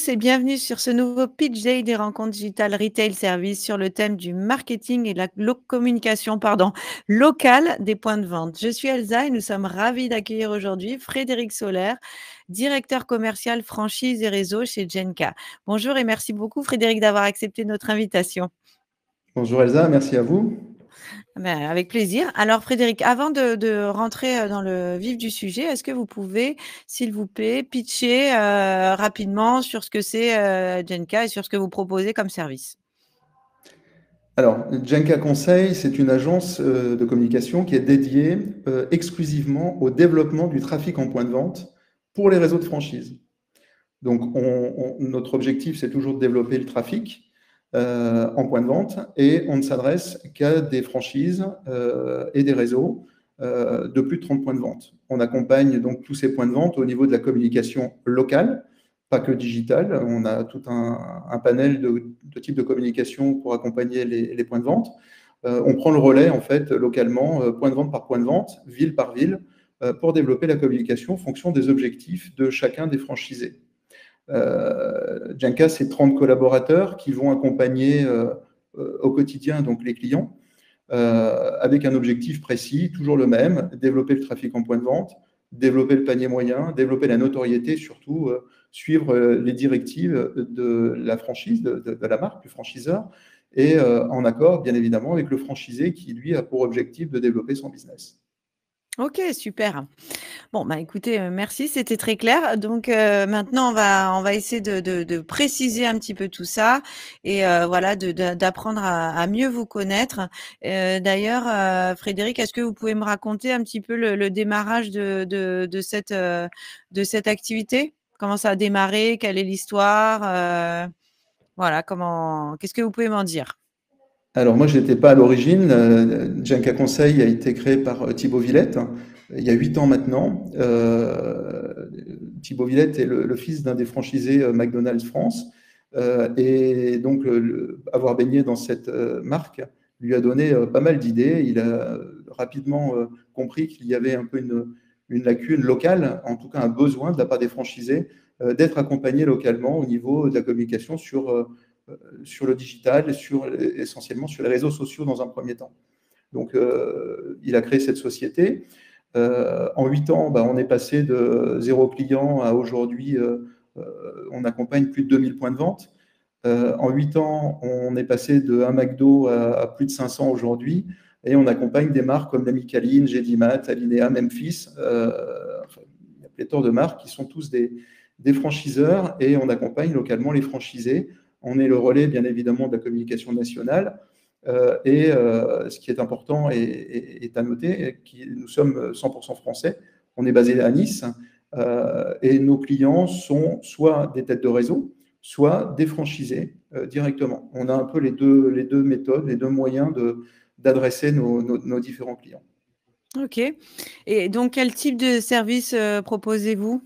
tous et bienvenue sur ce nouveau Pitch Day des rencontres digitales Retail Service sur le thème du marketing et la communication locale des points de vente. Je suis Elsa et nous sommes ravis d'accueillir aujourd'hui Frédéric Soler, directeur commercial franchise et réseau chez Genka. Bonjour et merci beaucoup Frédéric d'avoir accepté notre invitation. Bonjour Elsa, merci à vous. Ben, avec plaisir. Alors Frédéric, avant de rentrer dans le vif du sujet, est-ce que vous pouvez, s'il vous plaît, pitcher rapidement sur ce que c'est Genka et sur ce que vous proposez comme service? Alors, Genka Conseil, c'est une agence de communication qui est dédiée exclusivement au développement du trafic en point de vente pour les réseaux de franchise. Donc, notre objectif, c'est toujours de développer le trafic en point de vente et on ne s'adresse qu'à des franchises et des réseaux de plus de 30 points de vente. On accompagne donc tous ces points de vente au niveau de la communication locale, pas que digital. On a tout un panel de types de communication pour accompagner les points de vente. On prend le relais, en fait, localement, point de vente par point de vente, ville par ville, pour développer la communication en fonction des objectifs de chacun des franchisés. Genka, c'est 30 collaborateurs qui vont accompagner au quotidien donc, les clients avec un objectif précis, toujours le même, développer le trafic en point de vente, développer le panier moyen, développer la notoriété, surtout suivre les directives de la franchise, de la marque, du franchiseur, et en accord, bien évidemment, avec le franchisé qui, lui, a pour objectif de développer son business. Ok, super. Bon, bah écoutez, merci, c'était très clair. Donc maintenant, on va essayer de préciser un petit peu tout ça et voilà, d'apprendre à mieux vous connaître. D'ailleurs, Frédéric, est-ce que vous pouvez me raconter un petit peu le démarrage de cette activité? Comment ça a démarré? Quelle est l'histoire? Voilà, qu'est-ce que vous pouvez m'en dire? Alors moi, je n'étais pas à l'origine. Genka Conseil a été créé par Thibaut Villette il y a 8 ans maintenant. Thibaut Villette est le fils d'un des franchisés McDonald's France. Et donc, avoir baigné dans cette marque lui a donné pas mal d'idées. Il a rapidement compris qu'il y avait un peu une lacune locale, en tout cas un besoin de la part des franchisés d'être accompagnés localement au niveau de la communication sur le digital, essentiellement sur les réseaux sociaux dans un premier temps. Donc, il a créé cette société. En 8 ans, on est passé de 0 client à aujourd'hui, on accompagne plus de 2000 points de vente. En 8 ans, on est passé de 1 McDo à plus de 500 aujourd'hui. Et on accompagne des marques comme la Micaline, Gédimat, Alinea, Memphis. Enfin, il y a pléthore de marques qui sont tous des franchiseurs et on accompagne localement les franchisés. On est le relais, bien évidemment, de la communication nationale. Ce qui est important et à noter, nous sommes 100% français. On est basé à Nice et nos clients sont soit des têtes de réseau, soit des franchisés directement. On a un peu les deux méthodes, les deux moyens d'adresser nos différents clients. Ok. Et donc, quel type de service proposez-vous?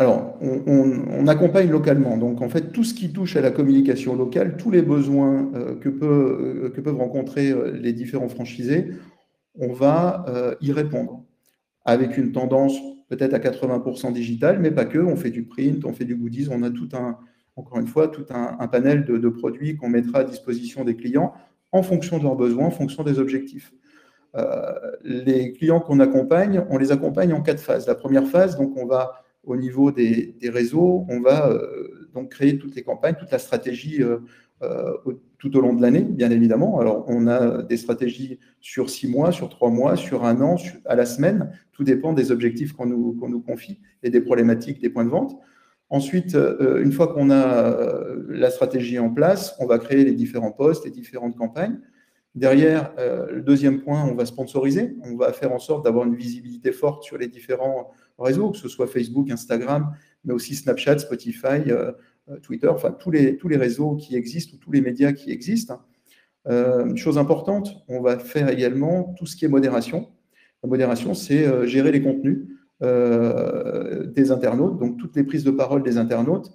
Alors, on accompagne localement. Donc, en fait, tout ce qui touche à la communication locale, tous les besoins que peuvent rencontrer les différents franchisés, on va y répondre avec une tendance peut-être à 80% digitale, mais pas que. On fait du print, on fait du goodies, on a encore une fois, tout un panel de produits qu'on mettra à disposition des clients en fonction de leurs besoins, en fonction des objectifs. Les clients qu'on accompagne, on les accompagne en 4 phases. La première phase, donc on va au niveau des réseaux, on va donc créer toutes les campagnes, toute la stratégie tout au long de l'année, bien évidemment. Alors, on a des stratégies sur 6 mois, sur 3 mois, sur 1 an, à la semaine. Tout dépend des objectifs qu'on nous confie et des problématiques des points de vente. Ensuite, une fois qu'on a la stratégie en place, on va créer les différents posts, les différentes campagnes. Derrière, le deuxième point, on va sponsoriser. On va faire en sorte d'avoir une visibilité forte sur les différents réseaux, que ce soit Facebook, Instagram, mais aussi Snapchat, Spotify, Twitter, enfin tous les réseaux qui existent ou tous les médias qui existent. Une chose importante, on va faire également tout ce qui est modération. La modération, c'est gérer les contenus des internautes, donc toutes les prises de parole des internautes,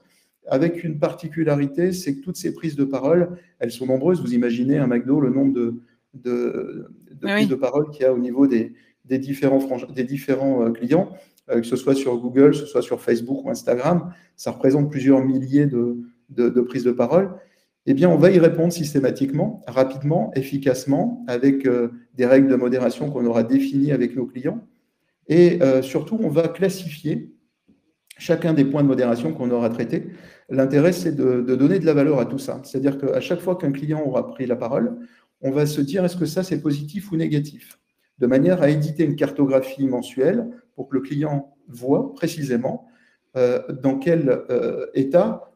avec une particularité, c'est que toutes ces prises de parole, elles sont nombreuses. Vous imaginez un McDo, le nombre de prises de parole qu'il y a au niveau des différents clients. que ce soit sur Google, que ce soit sur Facebook ou Instagram, ça représente plusieurs milliers de prises de parole, eh bien, on va y répondre systématiquement, rapidement, efficacement, avec des règles de modération qu'on aura définies avec nos clients. Et surtout, on va classifier chacun des points de modération qu'on aura traités. L'intérêt, c'est de donner de la valeur à tout ça. C'est-à-dire qu'à chaque fois qu'un client aura pris la parole, on va se dire, est-ce que ça, c'est positif ou négatif? De manière à éditer une cartographie mensuelle pour que le client voit précisément dans quel état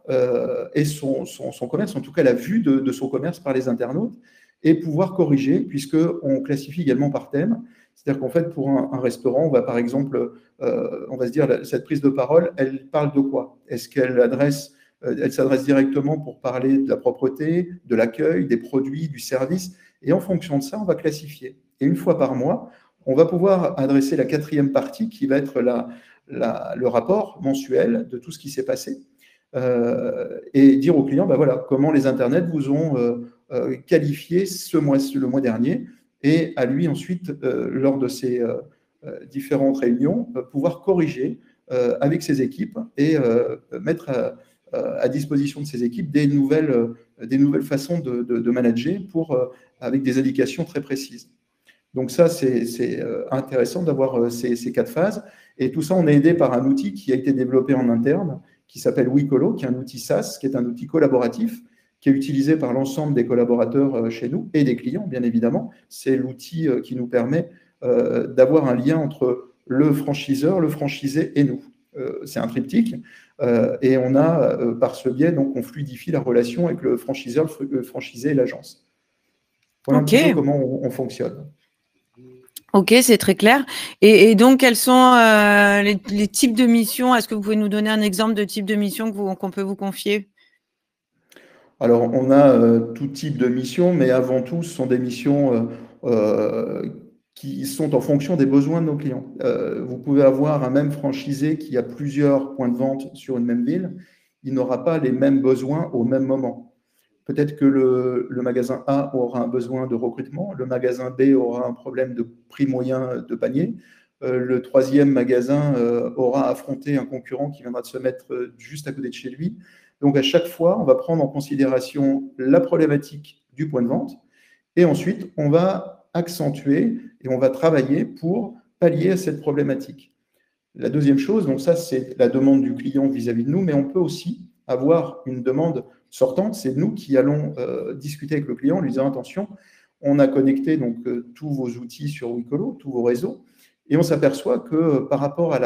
est son commerce, en tout cas la vue de son commerce par les internautes, et pouvoir corriger, puisqu'on classifie également par thème. C'est-à-dire qu'en fait, pour un restaurant, on va par exemple, on va se dire, cette prise de parole, elle parle de quoi? Est-ce qu'elle elle s'adresse directement pour parler de la propreté, de l'accueil, des produits, du service? Et en fonction de ça, on va classifier. Et une fois par mois, on va pouvoir adresser la 4e partie qui va être le rapport mensuel de tout ce qui s'est passé et dire aux clients, ben voilà, comment les internets vous ont qualifié le mois dernier, et à lui ensuite, lors de ces différentes réunions, pouvoir corriger avec ses équipes et mettre à disposition de ses équipes des nouvelles façons de manager avec des indications très précises. Donc ça, c'est intéressant d'avoir ces 4 phases. Et tout ça, on est aidé par un outil qui a été développé en interne, qui s'appelle Wicolo, qui est un outil SaaS, qui est un outil collaboratif, qui est utilisé par l'ensemble des collaborateurs chez nous et des clients, bien évidemment. C'est l'outil qui nous permet d'avoir un lien entre le franchiseur, le franchisé et nous. C'est un triptyque. Et on a, par ce biais, donc on fluidifie la relation avec le franchiseur, le franchisé et l'agence. Voilà un petit peu comment on fonctionne. Ok, c'est très clair. Et donc, quels sont les types de missions? Est-ce que vous pouvez nous donner un exemple de type de mission qu'on peut vous confier? Alors, on a tout type de missions, mais avant tout, ce sont des missions qui sont en fonction des besoins de nos clients. Vous pouvez avoir un même franchisé qui a plusieurs points de vente sur une même ville. Il n'aura pas les mêmes besoins au même moment. Peut-être que le magasin A aura un besoin de recrutement, le magasin B aura un problème de prix moyen de panier, le 3e magasin aura affronté un concurrent qui viendra de se mettre juste à côté de chez lui. Donc, à chaque fois, on va prendre en considération la problématique du point de vente et ensuite, on va accentuer et on va travailler pour pallier à cette problématique. La deuxième chose, donc ça, c'est la demande du client vis-à-vis de nous, mais on peut aussi avoir une demande sortante. C'est nous qui allons discuter avec le client en lui disant, attention, on a connecté donc tous vos outils sur Wicolo, tous vos réseaux, et on s'aperçoit que par rapport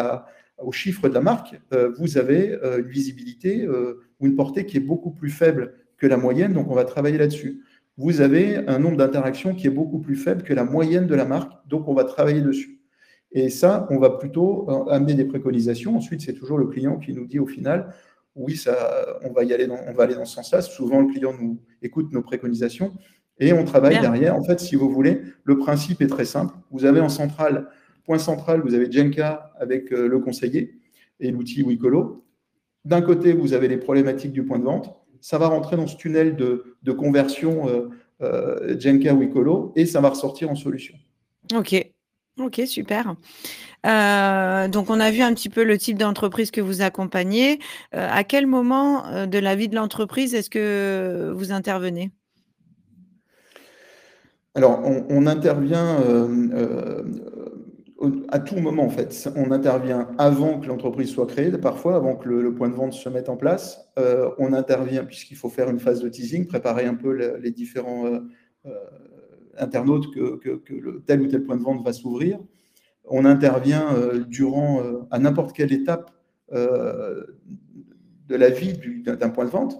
au chiffre de la marque, vous avez une visibilité ou une portée qui est beaucoup plus faible que la moyenne, donc on va travailler là-dessus. Vous avez un nombre d'interactions qui est beaucoup plus faible que la moyenne de la marque, donc on va travailler dessus. Et ça, on va plutôt amener des préconisations. Ensuite, c'est toujours le client qui nous dit au final, oui, on va aller dans ce sens-là. Souvent, le client nous écoute nos préconisations et on travaille derrière. En fait, si vous voulez, le principe est très simple. Vous avez point central, vous avez Jenka avec le conseiller et l'outil Wicolo. D'un côté, vous avez les problématiques du point de vente. Ça va rentrer dans ce tunnel de conversion Jenka Wicolo et ça va ressortir en solution. Ok, super. Donc, on a vu un petit peu le type d'entreprise que vous accompagnez. À quel moment de la vie de l'entreprise est-ce que vous intervenez? Alors, on intervient à tout moment, en fait. On intervient avant que l'entreprise soit créée, parfois, avant que le point de vente se mette en place. On intervient, puisqu'il faut faire une phase de teasing, préparer un peu les différents internautes que tel ou tel point de vente va s'ouvrir. On intervient à n'importe quelle étape de la vie d'un point de vente.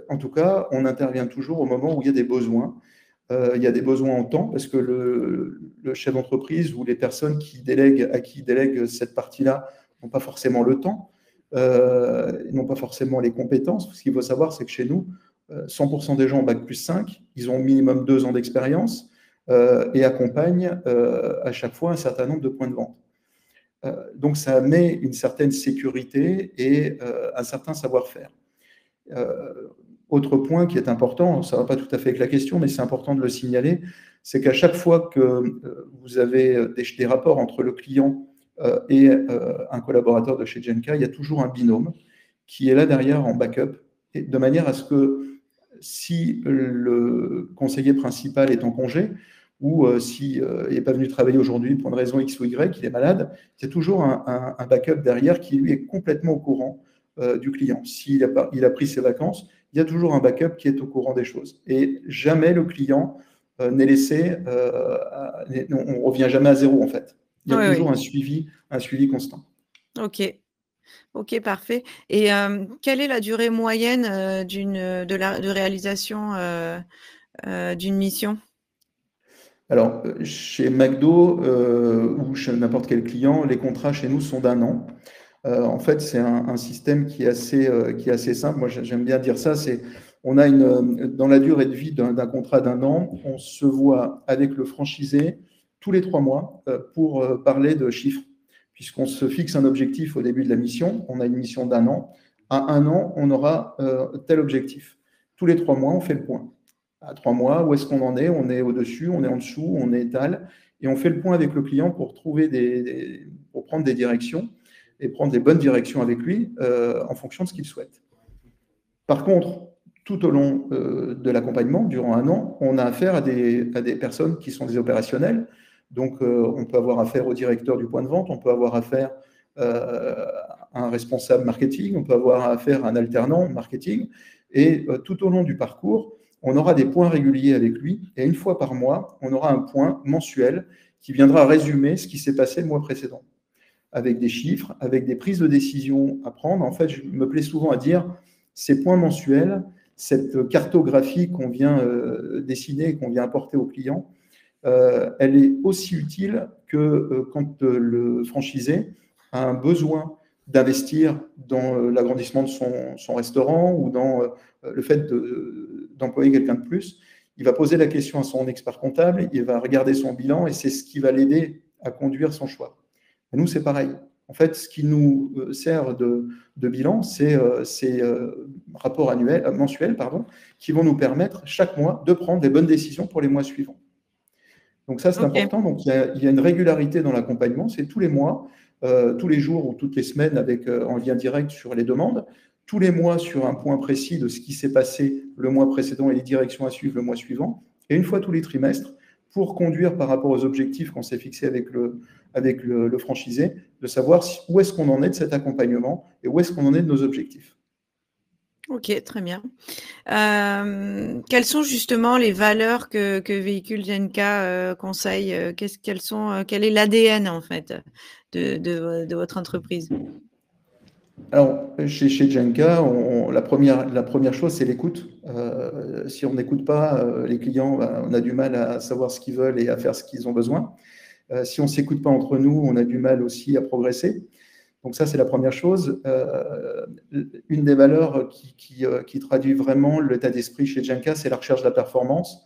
En tout cas, on intervient toujours au moment où il y a des besoins. Il y a des besoins en temps parce que le chef d'entreprise ou les personnes à qui il délègue cette partie-là n'ont pas forcément le temps, n'ont pas forcément les compétences. Ce qu'il faut savoir, c'est que chez nous, 100% des gens ont Bac+5, ils ont au minimum 2 ans d'expérience et accompagnent à chaque fois un certain nombre de points de vente. Donc, ça met une certaine sécurité et un certain savoir-faire. Autre point qui est important, ça ne va pas tout à fait avec la question, mais c'est important de le signaler, c'est qu'à chaque fois que vous avez des rapports entre le client et un collaborateur de chez Genka, il y a toujours un binôme qui est là derrière en backup, et de manière à ce que si le conseiller principal est en congé, ou s'il n'est pas venu travailler aujourd'hui pour une raison X ou Y, qu'il est malade, il y a toujours un backup derrière qui lui est complètement au courant du client. S'il il a pris ses vacances, il y a toujours un backup qui est au courant des choses. Et jamais le client n'est laissé, on ne revient jamais à zéro en fait. Il y a toujours un suivi constant. Ok. Ok, parfait. Et quelle est la durée moyenne de réalisation d'une mission? Alors, chez McDo ou chez n'importe quel client, les contrats chez nous sont d'1 an. En fait, c'est un système qui est assez simple. Moi, j'aime bien dire ça. On a dans la durée de vie d'un contrat d'1 an, on se voit avec le franchisé tous les 3 mois pour parler de chiffres, puisqu'on se fixe un objectif au début de la mission. On a une mission d'1 an. À 1 an, on aura tel objectif. Tous les 3 mois, on fait le point. À 3 mois, où est-ce qu'on en est? On est au-dessus, on est en dessous, on est étal. Et on fait le point avec le client pour pour prendre des directions et prendre des bonnes directions avec lui en fonction de ce qu'il souhaite. Par contre, tout au long de l'accompagnement, durant 1 an, on a affaire à des personnes qui sont des opérationnels. Donc, on peut avoir affaire au directeur du point de vente, on peut avoir affaire à un responsable marketing, on peut avoir affaire à un alternant marketing. Et tout au long du parcours, on aura des points réguliers avec lui. Et une fois par mois, on aura un point mensuel qui viendra résumer ce qui s'est passé le mois précédent, avec des chiffres, avec des prises de décision à prendre. En fait, je me plais souvent à dire, ces points mensuels, cette cartographie qu'on vient dessiner, qu'on vient apporter au client, elle est aussi utile que quand le franchisé a un besoin d'investir dans l'agrandissement de son restaurant ou dans le fait d'employer quelqu'un de plus. Il va poser la question à son expert comptable, il va regarder son bilan et c'est ce qui va l'aider à conduire son choix. Et nous, c'est pareil. En fait, ce qui nous sert de bilan, c'est ces rapports mensuels qui vont nous permettre chaque mois de prendre des bonnes décisions pour les mois suivants. Donc ça, c'est important. Donc il y a une régularité dans l'accompagnement. C'est tous les mois, tous les jours ou toutes les semaines en lien direct sur les demandes, tous les mois sur un point précis de ce qui s'est passé le mois précédent et les directions à suivre le mois suivant, et une fois tous les trimestres pour conduire par rapport aux objectifs qu'on s'est fixés avec le franchisé, de savoir où est-ce qu'on en est de cet accompagnement et où est-ce qu'on en est de nos objectifs. Ok, très bien. Quelles sont justement les valeurs que véhicule Genka Conseil? Quel est l'ADN en fait de votre entreprise? Alors, chez Genka, la première chose, c'est l'écoute. Si on n'écoute pas les clients, on a du mal à savoir ce qu'ils veulent et à faire ce qu'ils ont besoin. Si on ne s'écoute pas entre nous, on a du mal aussi à progresser. Donc ça, c'est la première chose. Une des valeurs qui traduit vraiment l'état d'esprit chez Genka, c'est la recherche de la performance.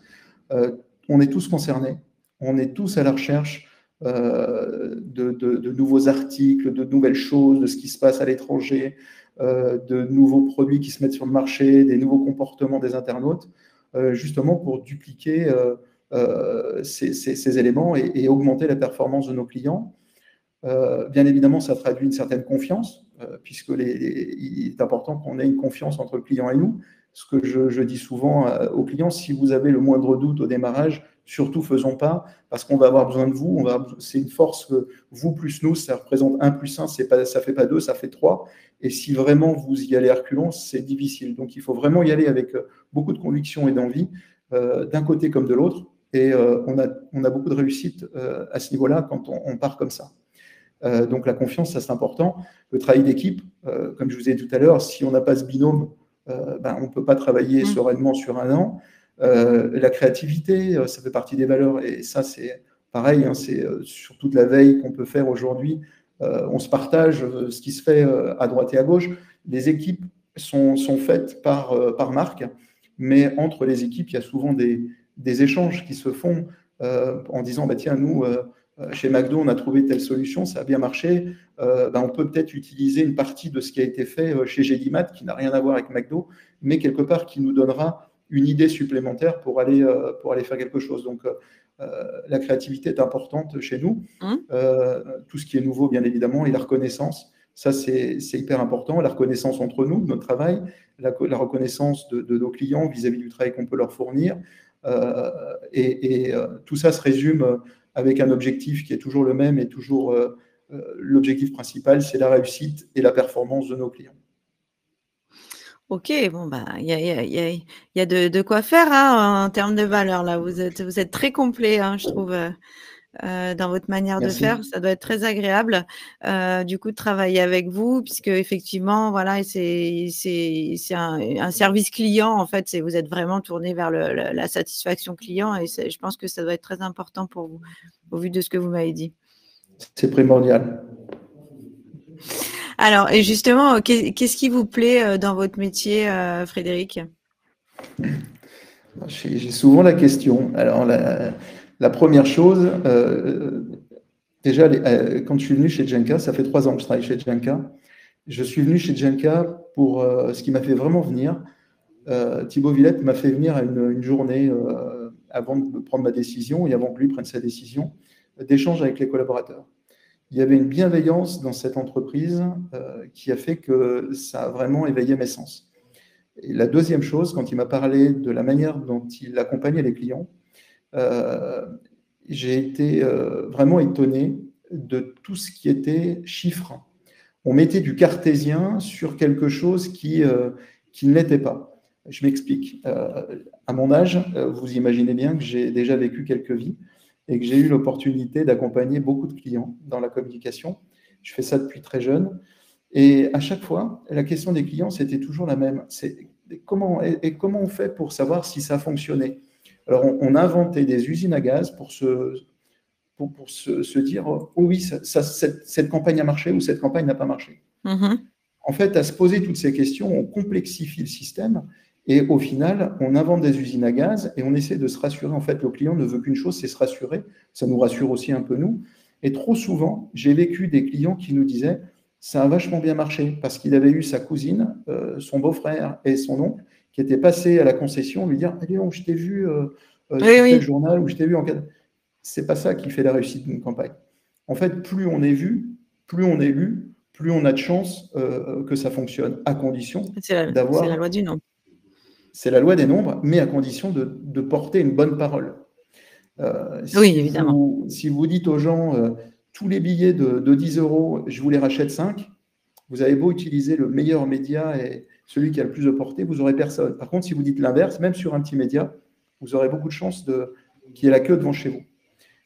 On est tous concernés. On est tous à la recherche de nouveaux articles, de nouvelles choses, de ce qui se passe à l'étranger, de nouveaux produits qui se mettent sur le marché, des nouveaux comportements des internautes, justement pour dupliquer ces éléments et augmenter la performance de nos clients. Bien évidemment, ça traduit une certaine confiance, puisque il est important qu'on ait une confiance entre le client et nous. Ce que je dis souvent aux clients, si vous avez le moindre doute au démarrage, surtout faisons pas, parce qu'on va avoir besoin de vous. C'est une force que vous plus nous, ça représente 1 plus 1, ça fait pas 2, ça fait 3. Et si vraiment vous y allez à reculons, c'est difficile. Donc il faut vraiment y aller avec beaucoup de conviction et d'envie, d'un côté comme de l'autre. Et on a beaucoup de réussite à ce niveau-là quand on part comme ça. Donc la confiance, ça c'est important. Le travail d'équipe, comme je vous ai dit tout à l'heure, si on n'a pas ce binôme, on ne peut pas travailler sereinement sur 1 an. La créativité, ça fait partie des valeurs. Et ça, c'est pareil, hein, c'est sur toute la veille qu'on peut faire aujourd'hui. On se partage ce qui se fait à droite et à gauche. Les équipes sont faites par marque, mais entre les équipes, il y a souvent des échanges qui se font en disant, tiens, nous... chez McDo, on a trouvé telle solution, ça a bien marché. On peut peut-être utiliser une partie de ce qui a été fait chez GDMat, qui n'a rien à voir avec McDo, mais quelque part qui nous donnera une idée supplémentaire pour aller faire quelque chose. Donc, la créativité est importante chez nous. Tout ce qui est nouveau, bien évidemment, et la reconnaissance. Ça, c'est hyper important. La reconnaissance entre nous, de notre travail, la reconnaissance de nos clients vis-à-vis du travail qu'on peut leur fournir. Tout ça se résume avec un objectif qui est toujours le même et toujours l'objectif principal, c'est la réussite et la performance de nos clients. Ok, bon, bah, il y a de quoi faire hein, en termes de valeur, là. Vous êtes très complet, hein, je trouve. Dans votre manière de Merci. faire, ça doit être très agréable du coup de travailler avec vous, puisque effectivement, voilà, c'est un service client en fait. Vous êtes vraiment tourné vers la satisfaction client et je pense que ça doit être très important pour vous, au vu de ce que vous m'avez dit. C'est primordial. Alors, et justement, qu'est-ce qui vous plaît dans votre métier, Frédéric? J'ai souvent la question. Alors, la première chose, déjà, quand je suis venu chez Genka, ça fait 3 ans que je travaille chez Genka. Je suis venu chez Genka pour ce qui m'a fait vraiment venir. Thibaut Villette m'a fait venir à une journée avant de prendre ma décision et avant que lui prenne sa décision, d'échange avec les collaborateurs. Il y avait une bienveillance dans cette entreprise qui a fait que ça a vraiment éveillé mes sens. Et la deuxième chose, quand il m'a parlé de la manière dont il accompagnait les clients, j'ai été vraiment étonné de tout ce qui était chiffres. On mettait du cartésien sur quelque chose qui ne l'était pas. Je m'explique. À mon âge, vous imaginez bien que j'ai déjà vécu quelques vies et que j'ai eu l'opportunité d'accompagner beaucoup de clients dans la communication. Je fais ça depuis très jeune. Et à chaque fois, la question des clients, c'était toujours la même. C'est comment on fait pour savoir si ça a fonctionné? Alors, on a inventé des usines à gaz pour se dire oh oui, cette campagne a marché ou cette campagne n'a pas marché. En fait, à se poser toutes ces questions, on complexifie le système et au final, on invente des usines à gaz et on essaie de se rassurer. En fait, le client ne veut qu'une chose, c'est se rassurer. Ça nous rassure aussi un peu nous. Et trop souvent, j'ai vécu des clients qui nous disaient ça a vachement bien marché parce qu'il avait eu sa cousine, son beau-frère et son oncle qui étaient passés à la concession lui dire allez, je t'ai vu sur tel journal ou je t'ai vu en cas. C'est pas ça qui fait la réussite d'une campagne. En fait, plus on est vu, plus on est lu, plus on a de chances que ça fonctionne, à condition d'avoir... C'est la loi du nombre. C'est la loi des nombres, mais à condition de porter une bonne parole. Oui, évidemment. Si vous dites aux gens, tous les billets de 10 €, je vous les rachète 5, vous avez beau utiliser le meilleur média et celui qui a le plus de portée, vous n'aurez personne. Par contre, si vous dites l'inverse, même sur un petit média, vous aurez beaucoup de chances qu'il y ait la queue devant chez vous.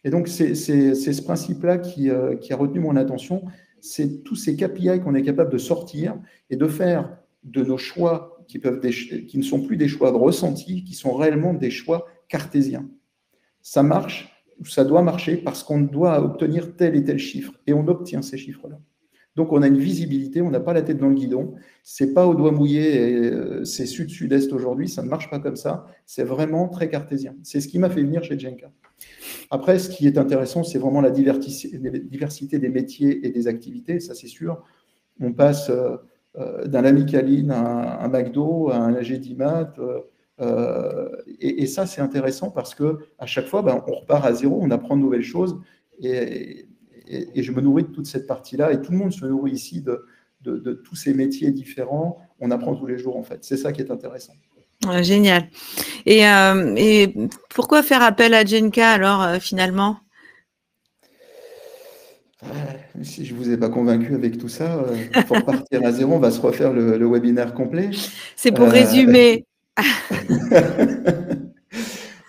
Et donc, c'est ce principe-là qui a retenu mon attention. C'est tous ces KPI qu'on est capable de sortir et de faire de nos choix qui ne sont plus des choix de ressenti, qui sont réellement des choix cartésiens. Ça marche, ça doit marcher parce qu'on doit obtenir tel et tel chiffre. Et on obtient ces chiffres-là. Donc, on a une visibilité, on n'a pas la tête dans le guidon. C'est pas au doigt mouillé, et c'est sud-sud-est aujourd'hui, ça ne marche pas comme ça. C'est vraiment très cartésien. C'est ce qui m'a fait venir chez Genka. Après, ce qui est intéressant, c'est vraiment la diversité des métiers et des activités, ça c'est sûr. On passe d'un Amicaline à un McDo, à un AG d'IMAT, et ça c'est intéressant parce qu'à chaque fois, on repart à zéro, on apprend de nouvelles choses, et je me nourris de toute cette partie-là, et tout le monde se nourrit ici de tous ces métiers différents. On apprend tous les jours, en fait. C'est ça qui est intéressant. Génial. Et pourquoi faire appel à Genka, alors, finalement? Si je ne vous ai pas convaincu avec tout ça, il faut repartir à zéro. On va se refaire le webinaire complet. C'est pour résumer.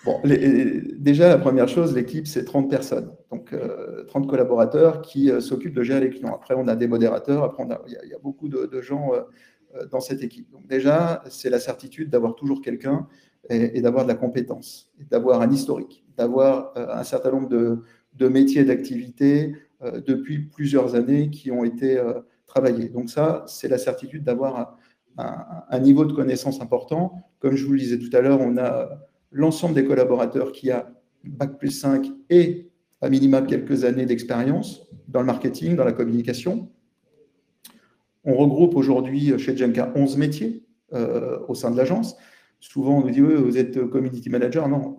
Bon, déjà, la première chose, l'équipe, c'est 30 personnes. Donc, 30 collaborateurs qui s'occupent de gérer les clients. Après, on a des modérateurs. Après, il y a beaucoup de gens dans cette équipe. Donc, déjà, c'est la certitude d'avoir toujours quelqu'un et d'avoir de la compétence, d'avoir un historique, d'avoir un certain nombre de métiers, d'activités depuis plusieurs années qui ont été travaillés. Donc, ça, c'est la certitude d'avoir un niveau de connaissance important. Comme je vous le disais tout à l'heure, on a l'ensemble des collaborateurs qui a Bac+5 et à minima quelques années d'expérience dans le marketing, dans la communication. On regroupe aujourd'hui chez Genka 11 métiers au sein de l'agence. souvent, on nous dit, oui, vous êtes community manager. Non,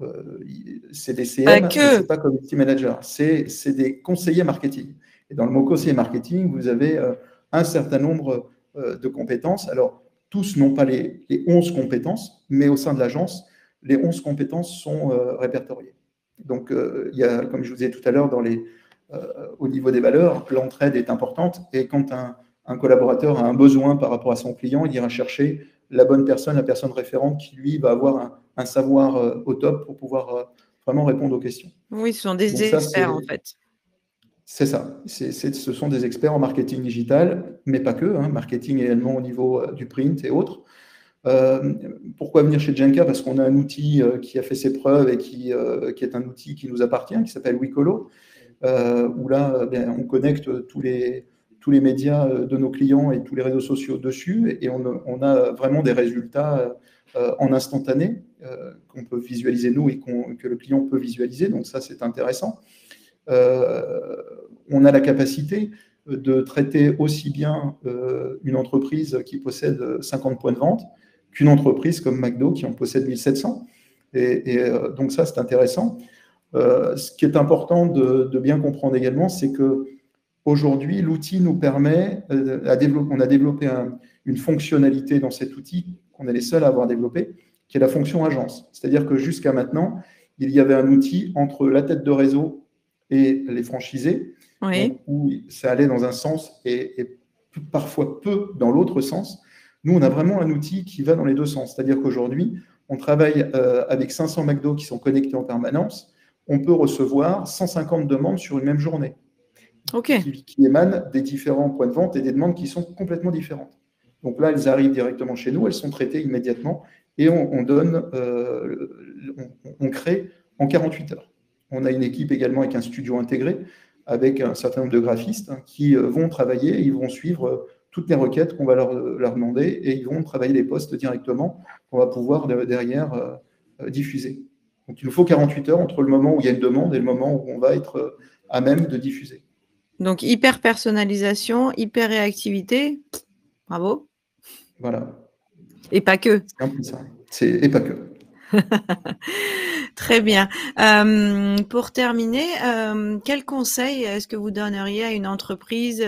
c'est des Pas CM, mais ce que. n'est pas community manager. C'est des conseillers marketing. Et dans le mot conseiller marketing, vous avez un certain nombre de compétences. Alors, tous n'ont pas les 11 compétences, mais au sein de l'agence, les 11 compétences sont répertoriées. Donc, il y a, comme je vous disais tout à l'heure, au niveau des valeurs, l'entraide est importante. Et quand un collaborateur a un besoin par rapport à son client, il ira chercher la bonne personne, la personne référente qui, lui, va avoir un savoir au top pour pouvoir vraiment répondre aux questions. Oui, ce sont des Donc ça, experts, en fait. c'est ça. Ce sont des experts en marketing digital, mais pas que, hein, marketing également au niveau du print et autres. Pourquoi venir chez Genka? Parce qu'on a un outil qui a fait ses preuves et qui est un outil qui nous appartient, qui s'appelle Wicolo, où là, on connecte tous les médias de nos clients et tous les réseaux sociaux dessus, et on a vraiment des résultats en instantané qu'on peut visualiser nous et que le client peut visualiser. Donc ça, c'est intéressant. On a la capacité de traiter aussi bien une entreprise qui possède 50 points de vente qu'une entreprise comme McDo qui en possède 1700. Donc ça, c'est intéressant. Ce qui est important de bien comprendre également, c'est que aujourd'hui, l'outil nous permet, on a développé une fonctionnalité dans cet outil qu'on est les seuls à avoir développé, qui est la fonction agence. C'est-à-dire que jusqu'à maintenant, il y avait un outil entre la tête de réseau et les franchisés, Oui. donc où ça allait dans un sens et parfois peu dans l'autre sens. Nous, on a vraiment un outil qui va dans les deux sens. C'est-à-dire qu'aujourd'hui, on travaille avec 500 McDo qui sont connectés en permanence. On peut recevoir 150 demandes sur une même journée, qui émanent des différents points de vente et des demandes qui sont complètement différentes. Donc là, elles arrivent directement chez nous, elles sont traitées immédiatement et on crée en 48 heures. On a une équipe également avec un studio intégré, avec un certain nombre de graphistes qui vont travailler, ils vont suivre toutes les requêtes qu'on va leur demander et ils vont travailler les postes directement qu'on va pouvoir derrière diffuser. Donc il nous faut 48 heures entre le moment où il y a une demande et le moment où on va être à même de diffuser. Donc hyper personnalisation, hyper réactivité. Bravo. Voilà. Et pas que. C'est un peu ça. Et pas que. Très bien. Pour terminer, quel conseil est-ce que vous donneriez à une entreprise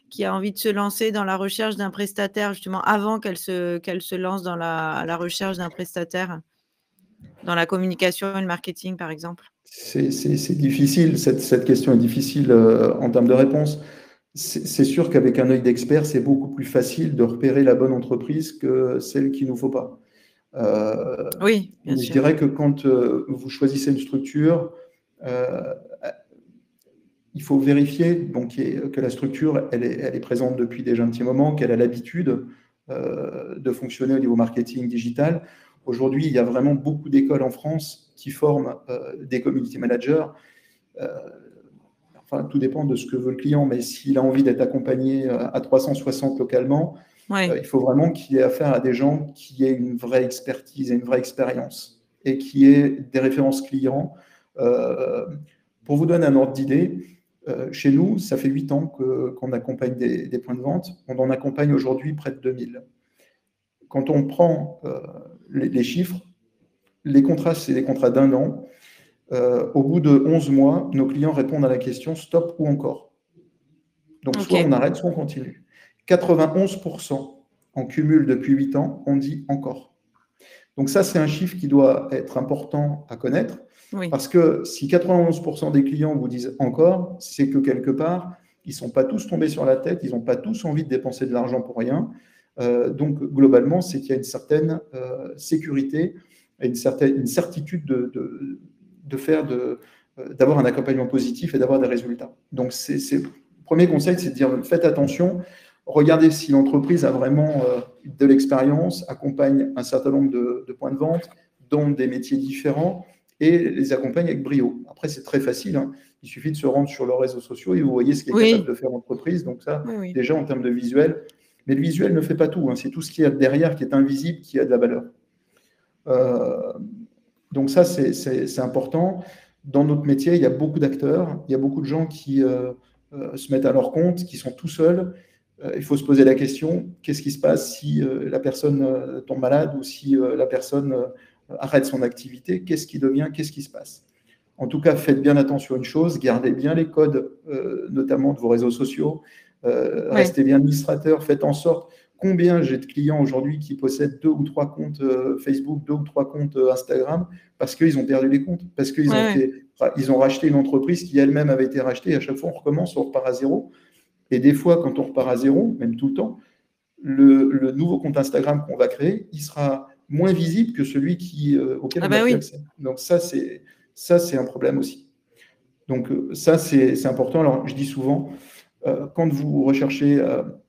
qui a envie de se lancer dans la recherche d'un prestataire, justement, avant qu'elle se lance dans la recherche d'un prestataire, dans la communication et le marketing, par exemple? C'est difficile, cette question est difficile en termes de réponse. C'est sûr qu'avec un œil d'expert, c'est beaucoup plus facile de repérer la bonne entreprise que celle qu'il ne nous faut pas. Oui, bien je sûr. dirais que quand vous choisissez une structure, il faut vérifier donc, que la structure elle est présente depuis déjà un petit moment, qu'elle a l'habitude de fonctionner au niveau marketing digital. Aujourd'hui, il y a vraiment beaucoup d'écoles en France qui forment des community managers. Enfin, tout dépend de ce que veut le client, mais s'il a envie d'être accompagné à 360 localement, Oui. il faut vraiment qu'il ait affaire à des gens qui aient une vraie expertise et une vraie expérience et qui aient des références clients. Pour vous donner un ordre d'idée, chez nous, ça fait 8 ans qu'on accompagne des points de vente. On en accompagne aujourd'hui près de 2000. Quand on prend les chiffres, les contrats, c'est des contrats d'1 an. Au bout de 11 mois, nos clients répondent à la question stop ou encore. Donc, soit on arrête, soit on continue. 91% en cumul depuis 8 ans, on dit encore. Donc ça, c'est un chiffre qui doit être important à connaître, parce que si 91% des clients vous disent encore, c'est que quelque part, ils ne sont pas tous tombés sur la tête, ils n'ont pas tous envie de dépenser de l'argent pour rien. Donc globalement, c'est qu'il y a une certaine sécurité et une certitude d'avoir un accompagnement positif et d'avoir des résultats. Donc le premier conseil, c'est de dire faites attention. Regardez si l'entreprise a vraiment de l'expérience, accompagne un certain nombre de points de vente dans des métiers différents et les accompagne avec brio. Après, c'est très facile. Hein. Il suffit de se rendre sur leurs réseaux sociaux et vous voyez ce qu'est capable de faire l'entreprise. Donc ça, déjà en termes de visuel. Mais le visuel ne fait pas tout. Hein. C'est tout ce qui est derrière qui est invisible, qui a de la valeur. Donc ça, c'est important. Dans notre métier, il y a beaucoup d'acteurs. Il y a beaucoup de gens qui se mettent à leur compte, qui sont tout seuls. il faut se poser la question, qu'est-ce qui se passe si la personne tombe malade ou si la personne arrête son activité? Qu'est-ce qui devient? Qu'est-ce qui se passe? En tout cas, faites bien attention à une chose, gardez bien les codes, notamment de vos réseaux sociaux, restez bien administrateur, faites en sorte. Combien j'ai de clients aujourd'hui qui possèdent 2 ou 3 comptes Facebook, 2 ou 3 comptes Instagram, parce qu'ils ont perdu les comptes, parce qu'ils ils ont racheté une entreprise qui elle-même avait été rachetée, et à chaque fois on recommence, on repart à zéro. Et des fois, quand on repart à zéro, même tout le temps, le nouveau compte Instagram qu'on va créer, il sera moins visible que celui auquel on a plus accès. Donc ça, c'est un problème aussi. Donc ça, c'est important. Alors, je dis souvent, quand vous recherchez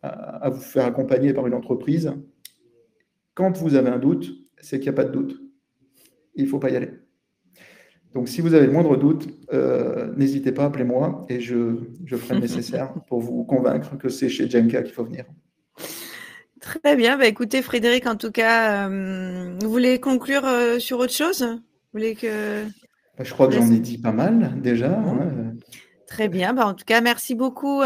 à vous faire accompagner par une entreprise, quand vous avez un doute, c'est qu'il n'y a pas de doute. Il ne faut pas y aller. Donc, si vous avez le moindre doute, n'hésitez pas, appelez-moi et je ferai le nécessaire pour vous convaincre que c'est chez Genka qu'il faut venir. Très bien. Bah, écoutez, Frédéric, en tout cas, vous voulez conclure sur autre chose? Vous voulez que... Je crois que j'en ai dit pas mal déjà. Bon. Très bien. Bah, en tout cas, merci beaucoup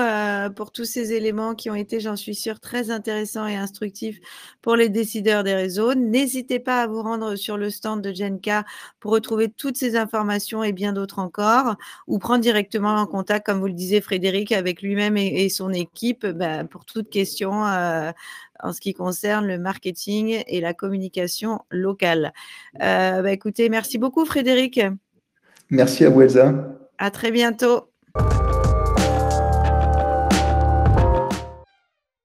pour tous ces éléments qui ont été, j'en suis sûre, très intéressants et instructifs pour les décideurs des réseaux. N'hésitez pas à vous rendre sur le stand de Genka pour retrouver toutes ces informations et bien d'autres encore, ou prendre directement en contact, comme vous le disiez, Frédéric, avec lui-même et son équipe pour toute question en ce qui concerne le marketing et la communication locale. Écoutez, merci beaucoup, Frédéric. Merci à vous, Elsa. À très bientôt.